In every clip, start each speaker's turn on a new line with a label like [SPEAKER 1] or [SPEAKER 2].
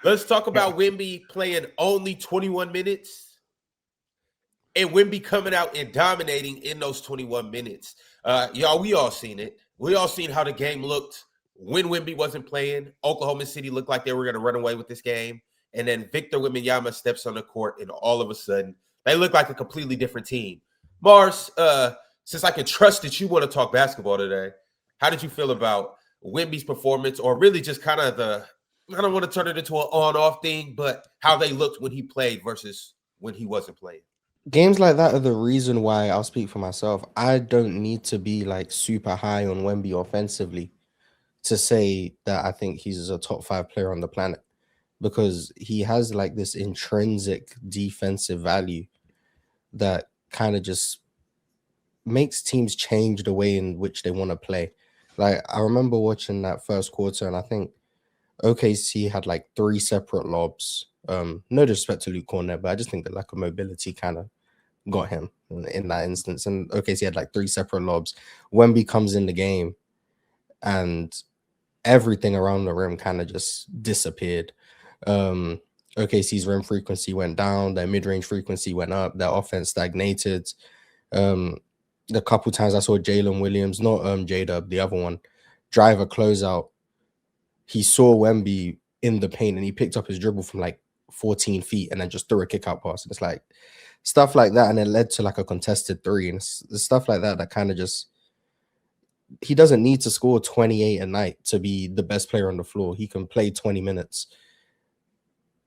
[SPEAKER 1] Let's talk about Wemby playing only 21 minutes and Wemby coming out and dominating in those 21 minutes. Y'all, we all seen it. We all seen how the game looked when Wemby wasn't playing. Oklahoma City looked like they were going to run away with this game. And then Victor Wembanyama steps on the court, and all of a sudden, they look like a completely different team. Mars, since I can trust that you want to talk basketball today, how did you feel about Wemby's performance, or really just kind of I don't want to turn it into an on-off thing, but how they looked when he played versus when he wasn't playing?
[SPEAKER 2] Games like that are the reason why I'll speak for myself. I don't need to be like super high on Wemby offensively to say that I think he's a top 5 player on the planet, because he has like this intrinsic defensive value that kind of just makes teams change the way in which they want to play. Like, I remember watching that first quarter, and I think OKC had like 3 separate lobs. No disrespect to Luke Cornet, but I just think that lack of mobility kind of got him in that instance. And OKC had like 3 separate lobs. Wemby comes in the game, and everything around the rim kind of just disappeared. OKC's rim frequency went down, their mid-range frequency went up, their offense stagnated. The couple times I saw Jalen Williams, not J-Dub, the other one, drive a closeout, he saw Wemby in the paint and he picked up his dribble from like 14 feet and then just threw a kick out pass. And it's like stuff like that, and it led to like a contested 3. And it's stuff like that kind of just, he doesn't need to score 28 a night to be the best player on the floor. He can play 20 minutes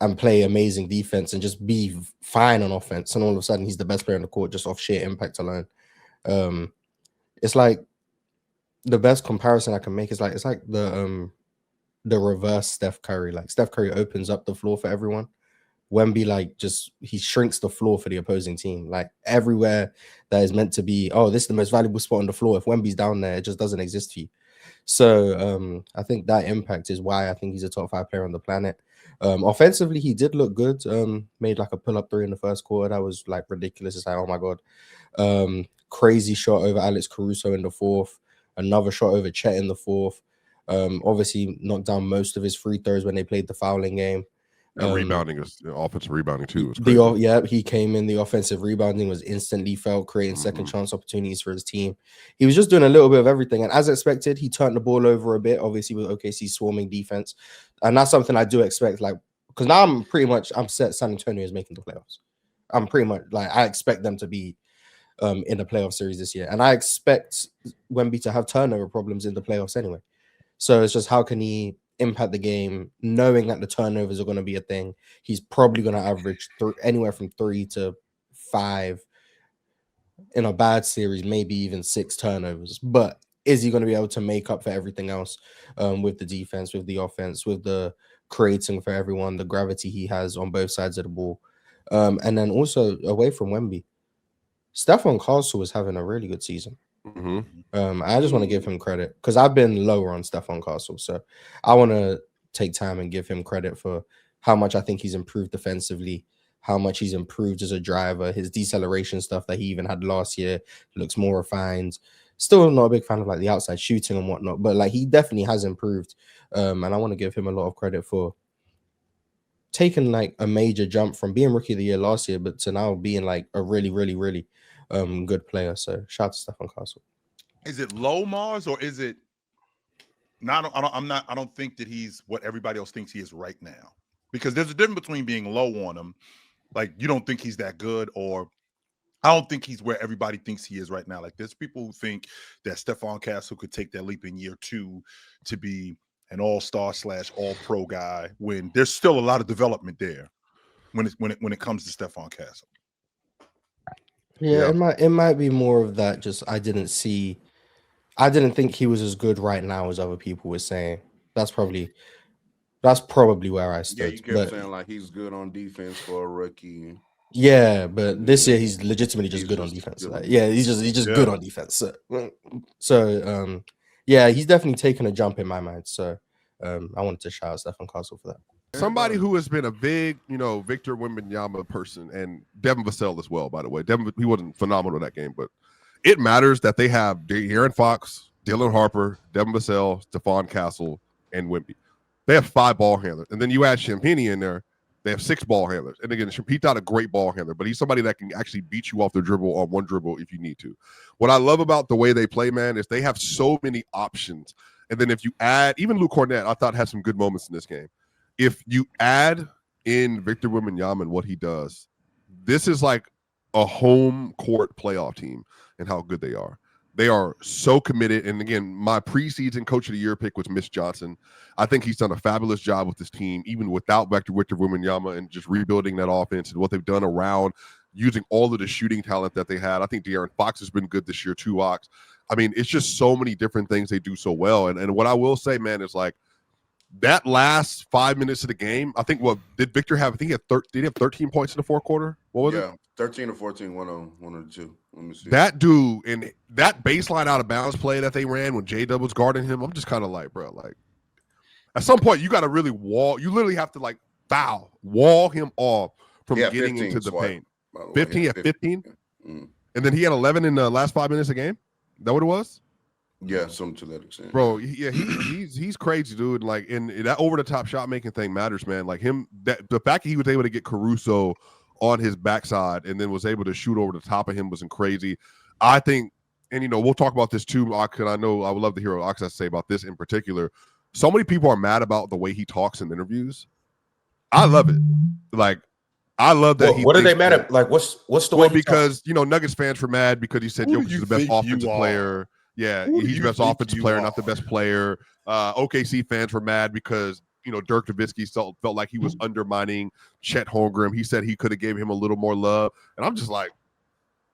[SPEAKER 2] and play amazing defense and just be fine on offense. And all of a sudden he's the best player on the court just off sheer impact alone. It's like the best comparison I can make is like, it's like the reverse Steph Curry. Like Steph Curry opens up the floor for everyone. Wemby, like, just he shrinks the floor for the opposing team. Like everywhere that is meant to be, oh, this is the most valuable spot on the floor. If Wemby's down there, it just doesn't exist for you. So I think that impact is why I think he's a top 5 player on the planet. Offensively, he did look good. Made like a pull-up 3 in the first quarter. That was like ridiculous. It's like, oh my god. Crazy shot over Alex Caruso in the 4th. Another shot over Chet in the 4th. Obviously knocked down most of his free throws when they played the fouling game.
[SPEAKER 3] Rebounding is offensive rebounding too.
[SPEAKER 2] He came in. The offensive rebounding was instantly felt, creating second chance opportunities for his team. He was just doing a little bit of everything, and as expected, he turned the ball over a bit. Obviously, with OKC swarming defense, and that's something I do expect. Like, because now I'm set. San Antonio is making the playoffs. I'm pretty much like, I expect them to be in the playoff series this year, and I expect Wemby to have turnover problems in the playoffs anyway. So it's just, how can he impact the game, knowing that the turnovers are going to be a thing? He's probably going to average anywhere from 3 to 5 in a bad series, maybe even 6 turnovers. But is he going to be able to make up for everything else with the defense, with the offense, with the creating for everyone, the gravity he has on both sides of the ball? And then also, away from Wemby, Stephon Castle is having a really good season. I just want to give him credit because I've been lower on Stephon Castle, so I want to take time and give him credit for how much I think he's improved defensively, how much he's improved as a driver. His deceleration stuff that he even had last year looks more refined. Still not a big fan of like the outside shooting and whatnot, but like he definitely has improved. And I want to give him a lot of credit for taking like a major jump from being rookie of the year last year, but to now being like a really, really, really good player. So shout out to Stephon Castle.
[SPEAKER 4] Is it low, Mars, or is it not? I don't think that he's what everybody else thinks he is right now. Because there's a difference between being low on him, like you don't think he's that good, or I don't think he's where everybody thinks he is right now. Like there's people who think that Stephon Castle could take that leap in year 2 to be an all-star / all-pro guy, when there's still a lot of development there when it comes to Stephon Castle.
[SPEAKER 2] Yeah, it might be more of that. Just I didn't think he was as good right now as other people were saying. That's probably where I stood.
[SPEAKER 5] Yeah, you kept saying like he's good on defense for a rookie.
[SPEAKER 2] Yeah, but this year he's legitimately just good on defense. Like, yeah, he's just good on defense. So yeah, he's definitely taken a jump in my mind. So I wanted to shout out Stephon Castle for that.
[SPEAKER 3] Somebody who has been a big, Victor Wembanyama person, and Devin Vassell as well, by the way. He wasn't phenomenal in that game, but it matters that they have De'Aaron Fox, Dylan Harper, Devin Vassell, Stephon Castle, and Wemby. they have 5 ball handlers. And then you add Champagne in there, they have 6 ball handlers. And again, Champagne's not a great ball handler, but he's somebody that can actually beat you off the dribble on one dribble if you need to. What I love about the way they play, man, is they have so many options. And then if you add, even Luke Cornett, I thought had some good moments in this game. If you add in Victor Wembanyama and what he does, this is like a home court playoff team and how good they are. They are so committed. And again, my preseason coach of the year pick was Mitch Johnson. I think he's done a fabulous job with this team, even without Victor Wembanyama, and just rebuilding that offense and what they've done around using all of the shooting talent that they had. I think De'Aaron Fox has been good this year too, Ox. I mean, it's just so many different things they do so well. And what I will say, man, is like that last 5 minutes of the game, I think what did Victor have? I think did he have 13 points in the fourth quarter? What was it?
[SPEAKER 5] 13 or 14, one or two. Let me see.
[SPEAKER 3] That dude and that baseline out of bounds play that they ran when J-Dub was guarding him, I'm just kind of like, bro, like at some point you got to really you literally have to like wall him off from getting into the paint. 15 at 15? And then he had 11 in the last 5 minutes of the game? Is that what it was?
[SPEAKER 5] Yeah, something to that extent.
[SPEAKER 3] Bro, he's crazy, dude. Like, and that over-the-top shot-making thing matters, man. Like the fact that he was able to get Caruso on his backside and then was able to shoot over the top of him was crazy. I think, and we'll talk about this too, Ox, and I know I would love to hear what Ox has to say about this in particular. So many people are mad about the way he talks in interviews. I love it. Like, I love that.
[SPEAKER 1] What are they mad at? Like, what's the way?
[SPEAKER 3] Because Nuggets fans were mad because he said Jokic is the best offensive player. Yeah, he's the best offensive player, not the best player. OKC fans were mad because Dirk Nowitzki felt like he was undermining Chet Holmgren. He said he could have gave him a little more love, and I'm just like,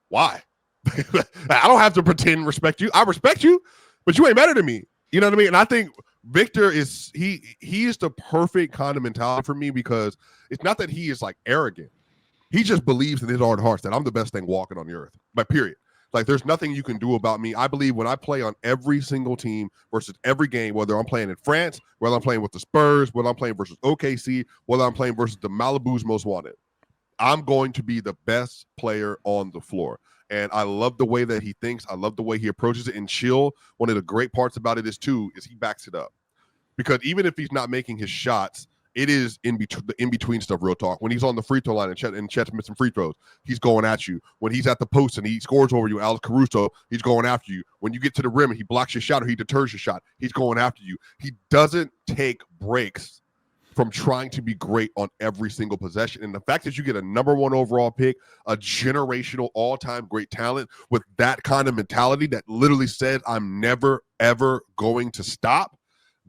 [SPEAKER 3] why? I don't have to pretend respect you. I respect you, but you ain't better than me. You know what I mean? And I think Victor is he is the perfect kind of mentality for me, because it's not that he is like arrogant. He just believes in his heart of hearts that I'm the best thing walking on the earth. But period. Like, there's nothing you can do about me. I believe when I play on every single team versus every game, whether I'm playing in France, whether I'm playing with the Spurs, whether I'm playing versus OKC, whether I'm playing versus the Malibu's Most Wanted, I'm going to be the best player on the floor. And I love the way that he thinks. I love the way he approaches it. And Chill, one of the great parts about it is he backs it up. Because even if he's not making his shots, it is in between stuff, real talk. When he's on the free throw line and Chet's missing free throws, he's going at you. When he's at the post and he scores over you, Alex Caruso, he's going after you. When you get to the rim and he blocks your shot or he deters your shot, he's going after you. He doesn't take breaks from trying to be great on every single possession. And the fact that you get a number 1 overall pick, a generational all-time great talent with that kind of mentality that literally said, I'm never, ever going to stop,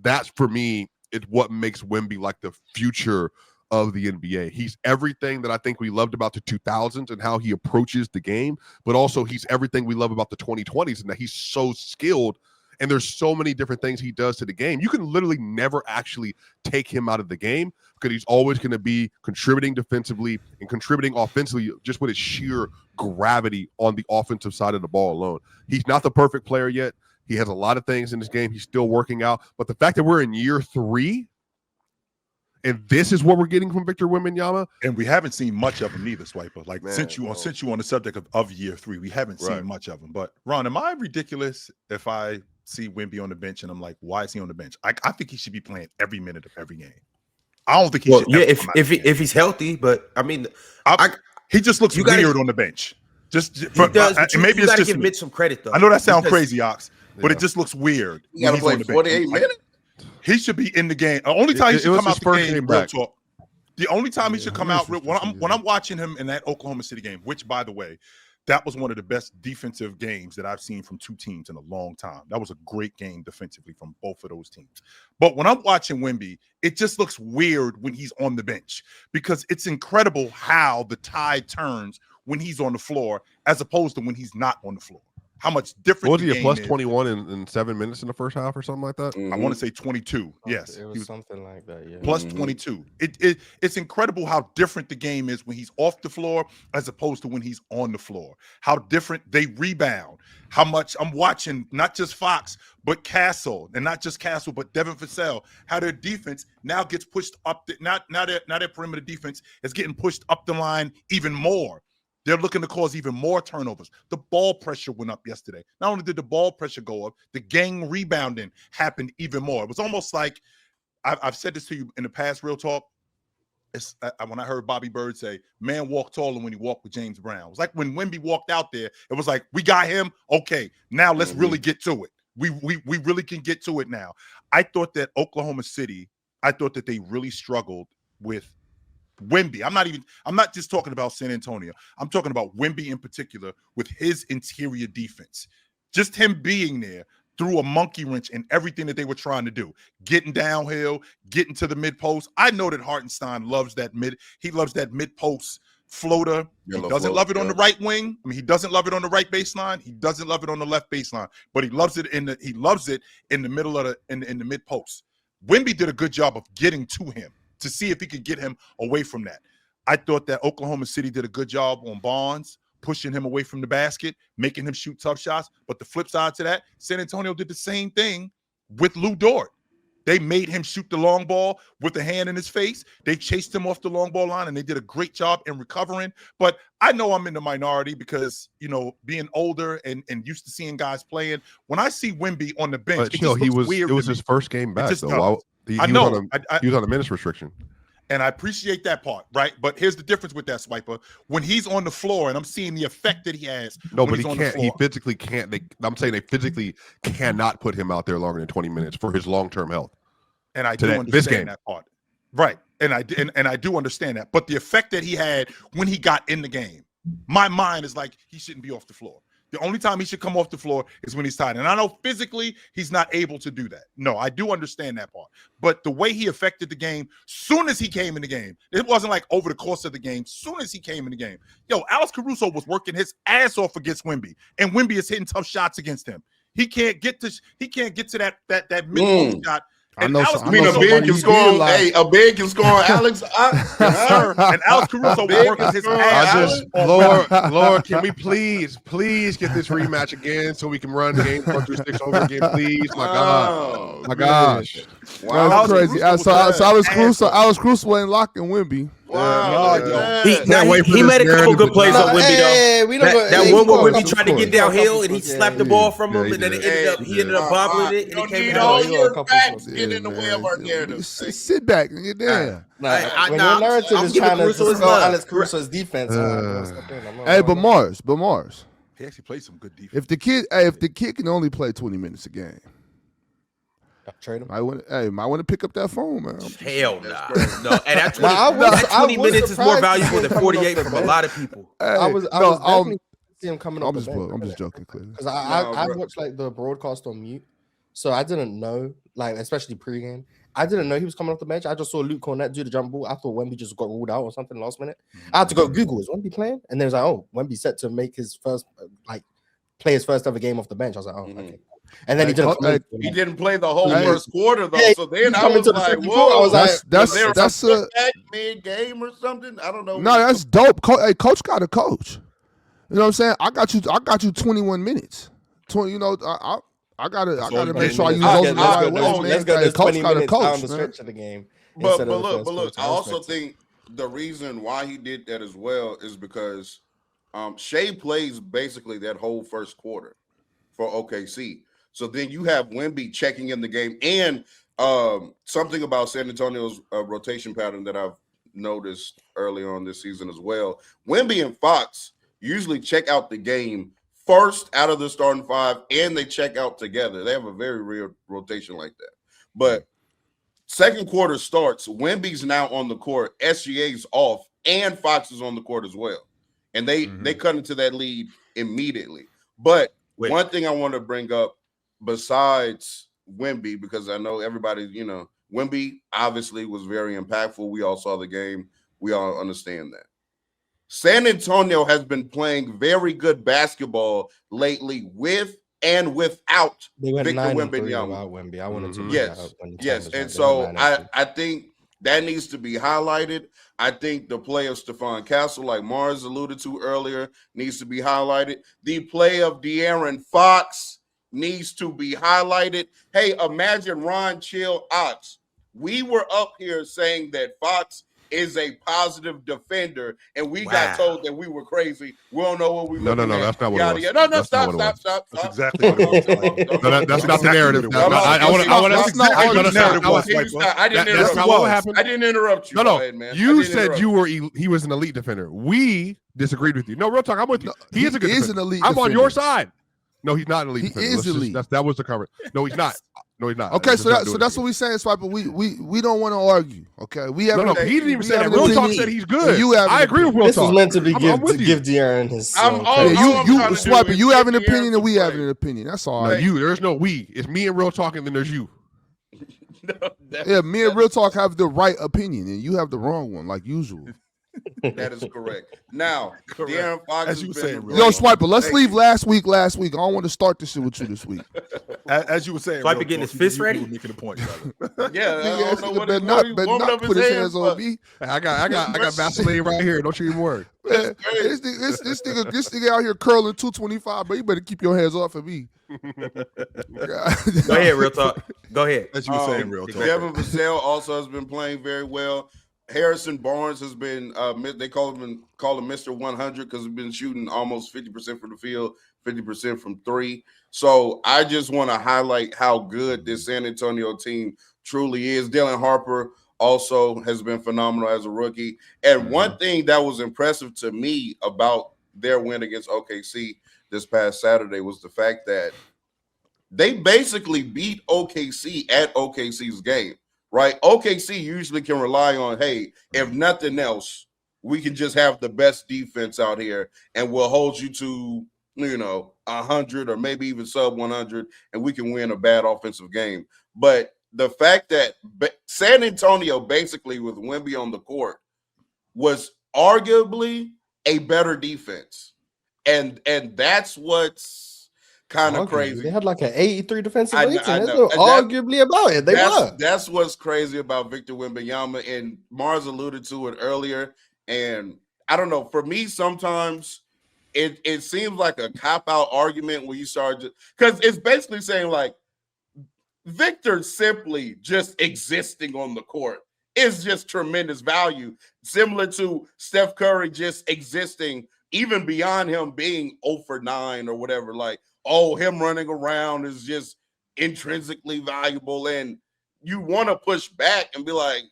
[SPEAKER 3] that's, for me, it's what makes Wemby like the future of the NBA. He's everything that I think we loved about the 2000s and how he approaches the game, but also he's everything we love about the 2020s and that he's so skilled, and there's so many different things he does to the game. You can literally never actually take him out of the game because he's always going to be contributing defensively and contributing offensively just with his sheer gravity on the offensive side of the ball alone. He's not the perfect player yet. He has a lot of things in this game he's still working out. But the fact that we're in year 3 and this is what we're getting from Victor Wembanyama.
[SPEAKER 4] And we haven't seen much of him neither, Swiper. Like, since you on the subject of year 3, we haven't seen much of him. But Ron, am I ridiculous if I see Wemby on the bench and I'm like, why is he on the bench? I think he should be playing every minute of every game. I don't think he should.
[SPEAKER 1] Yeah, if he's healthy, but I mean,
[SPEAKER 4] he just looks weird on the bench.
[SPEAKER 1] Maybe you got to give Mitch some credit, though.
[SPEAKER 4] I know that sounds crazy, Ox. But it just looks weird.
[SPEAKER 5] You got to play 48 minutes?
[SPEAKER 4] He should be in the game. The only time he should come out the game, real talk. The only time he should come out, when I'm watching him in that Oklahoma City game, which, by the way, that was one of the best defensive games that I've seen from two teams in a long time. That was a great game defensively from both of those teams. But when I'm watching Wemby, it just looks weird when he's on the bench, because it's incredible how the tide turns when he's on the floor as opposed to when he's not on the floor. How much different
[SPEAKER 3] was he a plus 21 in 7 minutes in the first half or something like that?
[SPEAKER 4] I want to say 22. Yes,
[SPEAKER 2] it was something like that. Yeah,
[SPEAKER 4] plus 22. It's incredible how different the game is when he's off the floor as opposed to when he's on the floor. How different they rebound. How much I'm watching not just Fox but Castle, and not just Castle but Devin Vassell. How their defense now gets pushed up. Now their perimeter defense is getting pushed up the line even more. They're looking to cause even more turnovers. The ball pressure went up yesterday. Not only did the ball pressure go up, the gang rebounding happened even more. It was almost like I've said this to you in the past, real talk. It's when I heard Bobby Bird say, "Man walked taller when he walked with James Brown." It was like when Wemby walked out there. It was like, we got him. Okay, now let's really get to it. We really can get to it now. I thought that Oklahoma City. I thought that they really struggled with Wemby. I'm not just talking about San Antonio. I'm talking about Wemby in particular with his interior defense. Just him being there threw a monkey wrench in everything that they were trying to do. Getting downhill, getting to the mid post. I know that Hartenstein loves that mid. He loves that mid post floater. He doesn't love it on the right wing. I mean, he doesn't love it on the right baseline. He doesn't love it on the left baseline. But he loves it in the middle of the mid post. Wemby did a good job of getting to him to see if he could get him away from that. I thought that Oklahoma City did a good job on Barnes, pushing him away from the basket, making him shoot tough shots. But the flip side to that, San Antonio did the same thing with Lou Dort. They made him shoot the long ball with a hand in his face. They chased him off the long ball line, and they did a great job in recovering. But I know I'm in the minority because, being older and used to seeing guys playing, when I see Wemby on the bench,
[SPEAKER 3] but it was his first game back, though. He was on a minutes restriction.
[SPEAKER 4] And I appreciate that part, right? But here's the difference with that, Swiper. When he's on the floor and I'm seeing the effect that he has.
[SPEAKER 3] No, but he can't. He physically can't. I'm saying they physically cannot put him out there longer than 20 minutes for his long-term health.
[SPEAKER 4] And I do understand that part. Right. And I do understand that. But the effect that he had when he got in the game, my mind is like, he shouldn't be off the floor. The only time he should come off the floor is when he's tired. And I know physically he's not able to do that. No, I do understand that part. But the way he affected the game, soon as he came in the game, it wasn't like over the course of the game. Soon as he came in the game, Alex Caruso was working his ass off against Wemby, and Wemby is hitting tough shots against him. He can't get to that mid-post shot. And
[SPEAKER 5] a big can score on Alex.
[SPEAKER 4] And Alex Caruso was working his ass off.
[SPEAKER 3] Lord, can we please get this rematch again so we can run game 1-6 over again, please? My gosh.
[SPEAKER 6] Wow, that's crazy. So Alex Caruso ain't locking Wemby.
[SPEAKER 5] Wow,
[SPEAKER 1] he made a couple good plays on Wemby though. That one where Wemby tried to get downhill and he slapped the ball from him, and then he ended up bobbling it, and he came
[SPEAKER 5] get in the way of our narrative.
[SPEAKER 6] Sit back and get down.
[SPEAKER 2] When your narrative is trying to score Alex Caruso's defense,
[SPEAKER 6] but Mars,
[SPEAKER 4] he actually played some good defense.
[SPEAKER 6] If the kid can only play 20 minutes a game,
[SPEAKER 2] trade him.
[SPEAKER 6] Might want to pick up that phone, man.
[SPEAKER 1] Hell nah. No, and that 20 minutes is more valuable than 48 from a lot of people.
[SPEAKER 2] I was definitely see him coming up.
[SPEAKER 6] I'm just joking, clearly.
[SPEAKER 2] Because I watched the broadcast on mute, so I didn't know, especially pregame. I didn't know he was coming off the bench. I just saw Luke Cornett do the jump ball. I thought Wemby just got ruled out or something last minute. I had to go Google, is Wemby playing? And then it was like, oh, Wemby set to make his first play his first ever game off the bench. I was like, oh, okay. And then he
[SPEAKER 5] didn't play the whole first quarter though. So then I was like,
[SPEAKER 2] whoa, I was like,
[SPEAKER 5] that's a mid game or something. I don't know.
[SPEAKER 6] No, that's dope. Coach got a coach. You know what I'm saying? I got you 21 minutes. 20. I gotta make sure I use those in the right way.
[SPEAKER 2] Let's go. Coach got a coach on the stretch of the game.
[SPEAKER 5] But look, I also think the reason why he did that as well is because Shea plays basically that whole first quarter for OKC. So then you have Wemby checking in the game, and something about San Antonio's rotation pattern that I've noticed early on this season as well. Wemby and Fox usually check out the game first out of the starting five, and they check out together. They have a very real rotation like that. But second quarter starts, Wemby's now on the court, SGA's off, and Fox is on the court as well. And they cut into that lead immediately. But one thing I want to bring up besides Wemby, because I know everybody, Wemby obviously was very impactful. We all saw the game. We all understand that. San Antonio has been playing very good basketball lately with and without Victor Wembanyama.
[SPEAKER 2] Wemby. I wanted to
[SPEAKER 5] yes. And so I think that needs to be highlighted. I think the play of Stephon Castle, like Mars alluded to earlier, needs to be highlighted. The play of De'Aaron Fox needs to be highlighted. Hey, imagine Ron Chill Ox. We were up here saying that Fox is a positive defender, and we got told that we were crazy. We don't know what we
[SPEAKER 3] No, that's not what it was.
[SPEAKER 5] No,
[SPEAKER 3] That's
[SPEAKER 5] stop.
[SPEAKER 3] That's
[SPEAKER 4] exactly what it was.
[SPEAKER 3] No, that's not the narrative.
[SPEAKER 5] I didn't interrupt.
[SPEAKER 3] That's not what happened.
[SPEAKER 5] I didn't interrupt you.
[SPEAKER 3] No.
[SPEAKER 5] Go ahead, man.
[SPEAKER 3] You said he was an elite defender. We disagreed with you. No, real talk. I'm with you. He is a good defender.
[SPEAKER 6] An elite
[SPEAKER 3] I'm
[SPEAKER 6] defender.
[SPEAKER 3] on your side. No, he's not an elite defender.
[SPEAKER 6] He is elite.
[SPEAKER 3] That was the cover. No, he's not. No, he's not.
[SPEAKER 6] Okay, so that's what we're saying, Swiper. We don't want to argue. Okay, we have
[SPEAKER 3] no. He didn't even say that. Real talk said he's good. I agree with real talk.
[SPEAKER 2] This was meant to be give De'Aaron his.
[SPEAKER 6] You Swiper. You have an opinion, and we have an opinion. That's all.
[SPEAKER 3] No, there's no we. It's me and real talk, and then there's you.
[SPEAKER 6] Me and real talk have the right opinion, and you have the wrong one, like usual.
[SPEAKER 5] That is correct. Now, De'Aaron Fox
[SPEAKER 4] as you were saying,
[SPEAKER 6] yo, Swiper, let's leave last week. I don't want to start this shit with you this week.
[SPEAKER 4] As you were saying,
[SPEAKER 1] Swiper getting his fist ready.
[SPEAKER 4] You were making a point,
[SPEAKER 6] better not put his hands on me.
[SPEAKER 3] I got Vaseline right here. Don't you even worry.
[SPEAKER 6] Man, this nigga out here curling 225, but you better keep your hands off of me.
[SPEAKER 1] Go ahead, real talk. Go ahead.
[SPEAKER 4] As you were saying, real talk.
[SPEAKER 5] Devin Vassell also has been playing very well. Harrison Barnes has been they call him Mr. 100 because he's been shooting almost 50% from the field, 50% from three. So I just want to highlight how good this San Antonio team truly is. Dylan Harper also has been phenomenal as a rookie. And one thing that was impressive to me about their win against OKC this past Saturday was the fact that they basically beat OKC at OKC's game. Right, OKC usually can rely on, hey, if nothing else, we can just have the best defense out here, and we'll hold you to 100 or maybe even sub 100, and we can win a bad offensive game. But the fact that San Antonio, basically with Wemby on the court, was arguably a better defense, and that's what's kind of crazy.
[SPEAKER 2] They had like an 83 defensive rating. There's no arguably about it.
[SPEAKER 5] That's what's crazy about Victor Wembanyama, and Mars alluded to it earlier. And I don't know, for me, sometimes it seems like a cop-out argument when you start because it's basically saying like Victor simply just existing on the court is just tremendous value, similar to Steph Curry just existing, even beyond him being 0 for 9 or whatever. Like, him running around is just intrinsically valuable. And you want to push back and be like,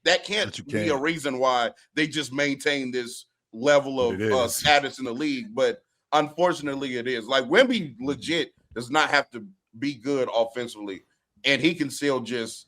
[SPEAKER 5] that can't be a reason why they just maintain this level of status in the league. But unfortunately, it is. Like, Wemby legit does not have to be good offensively, and he can still just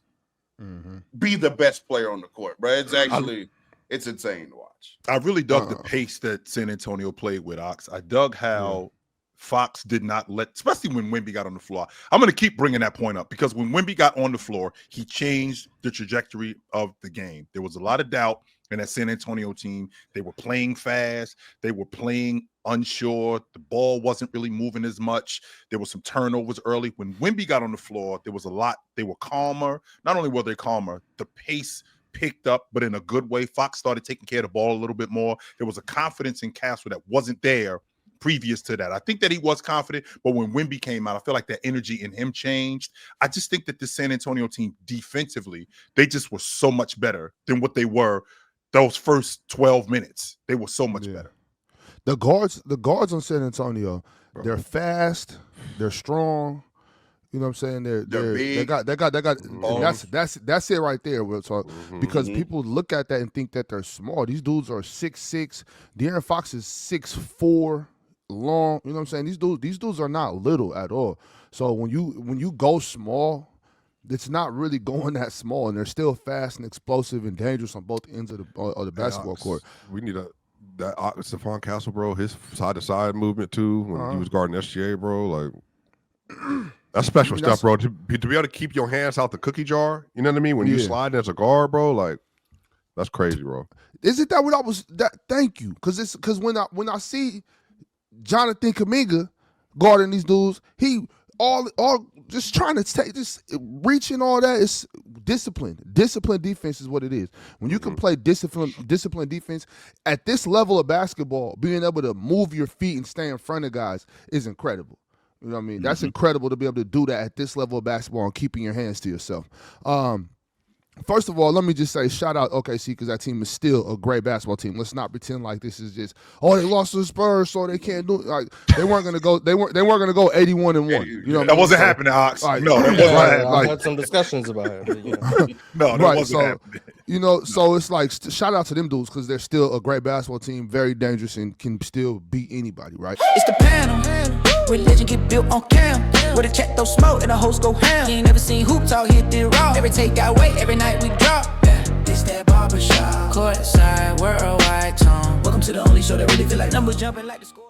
[SPEAKER 5] be the best player on the court, bro. It's actually it's insane to watch.
[SPEAKER 4] I really dug the pace that San Antonio played with, Ox. I dug how Fox did not especially when Wemby got on the floor. I'm going to keep bringing that point up because when Wemby got on the floor, he changed the trajectory of the game. There was a lot of doubt in that San Antonio team. They were playing fast. They were playing unsure. The ball wasn't really moving as much. There was some turnovers early. When Wemby got on the floor, there was a lot. They were calmer. Not only were they calmer, the pace picked up, but in a good way. Fox started taking care of the ball a little bit more. There was a confidence in Castle that wasn't there previous to that. I think that he was confident, but when Wemby came out, I feel like that energy in him changed. I just think that the San Antonio team defensively, they just were so much better than what they were those first 12 minutes. They were so much better.
[SPEAKER 6] The guards on San Antonio, they're fast, they're strong. You know what I'm saying? They're big. They got that's it right there. We'll talk because people look at that and think that they're small. These dudes are 6'6". De'Aaron Fox is 6'4". Long, you know what I'm saying? These dudes are not little at all. So when you go small, it's not really going that small, and they're still fast and explosive and dangerous on both ends of the basketball court.
[SPEAKER 3] We need that Stephon Castle, bro. His side to side movement too when he was guarding SGA, bro. Like that's special stuff, bro. To be able to keep your hands out the cookie jar, you know what I mean? When you slide as a guard, bro, like that's crazy, bro.
[SPEAKER 6] Isn't that what I was? Thank you, because when I see Jonathan Kuminga guarding these dudes, he all just trying to take this reaching all that is discipline. Discipline defense is what it is. When you can play discipline defense at this level of basketball, being able to move your feet and stay in front of guys is incredible. You know what I mean? That's incredible to be able to do that at this level of basketball and keeping your hands to yourself. First of all, let me just say shout out OKC because that team is still a great basketball team. Let's not pretend like this is just they lost to the Spurs, so they can't do it. Like they weren't gonna go. They weren't gonna go 81-1. You know
[SPEAKER 4] that wasn't happening, Ox.
[SPEAKER 6] Right,
[SPEAKER 4] no, that wasn't happening.
[SPEAKER 2] I had some discussions about it. But, you know.
[SPEAKER 4] No, that wasn't happening.
[SPEAKER 6] You know, so it's like shout out to them dudes because they're still a great basketball team, very dangerous, and can still beat anybody. Right?
[SPEAKER 7] It's the panel. Religion get built on cam. With a check, throw smoke, and the hoes go ham. You ain't never seen hoops all hit the raw. Every take got weight, every night we drop. This that barbershop. Courtside, worldwide tone. Welcome to the only show that really feel like numbers jumping like the score.